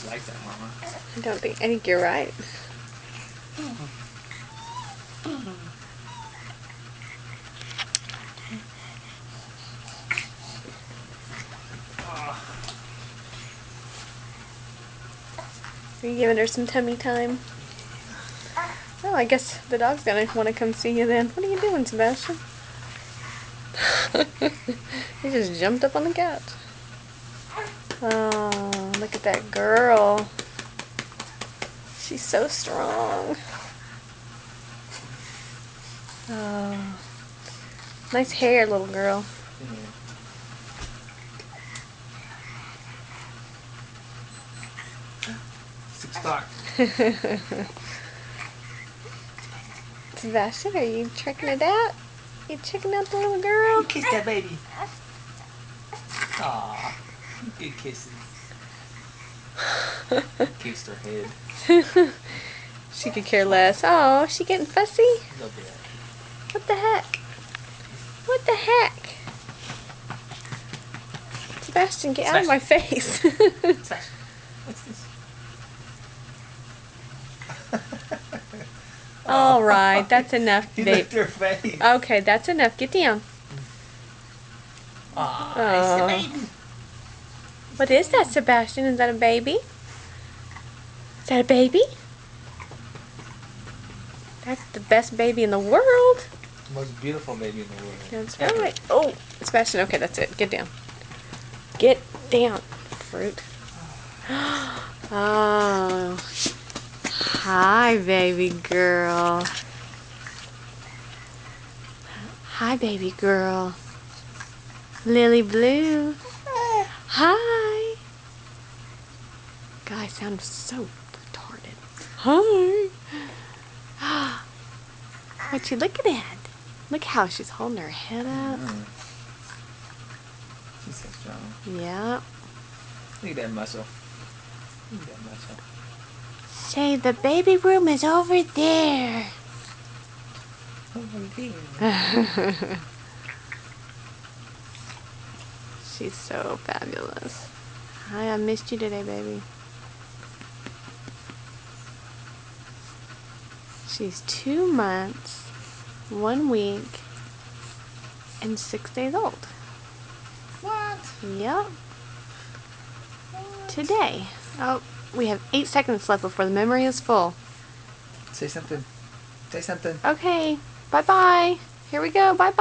She's like that, Mama. I think you're right. Are you giving her some tummy time? Oh, I guess the dog's gonna want to come see you then. What are you doing, Sebastian? He just jumped up on the couch. Oh, look at that girl. She's so strong. Oh, nice hair, little girl. Yeah. 6 o'clock. Sebastian, are you checking it out? You checking out the little girl? Kiss that baby. Aww. Good kisses. Kissed her head. She could care less. Oh, she getting fussy? A little bit. What the heck? What the heck? Sebastian, get out of my face. Sebastian, what's this? All right, that's enough, He babe. licked her face. Okay, that's enough. Get down. Aw, it's a baby. What is that, Sebastian? Is that a baby? Is that a baby? That's the best baby in the world. The most beautiful baby in the world. That's Ever. right. Oh, Sebastian, okay, that's it. Get down. Get down, fruit. Oh. Hi, baby girl. Hi, baby girl. Lily Blue. Hi. God, I sound so retarded. Hi. What you looking at? Look how she's holding her head up. She's so strong. Yeah. Look at that muscle. Look at that muscle. Say the baby room is over there. Over there. She's so fabulous. Hi, I missed you today, baby. She's 2 months, 1 week, and 6 days old. What? Yep. Today. Oh, we have 8 seconds left before the memory is full. Say something. Say something. Okay. Bye-bye. Here we go. Bye-bye.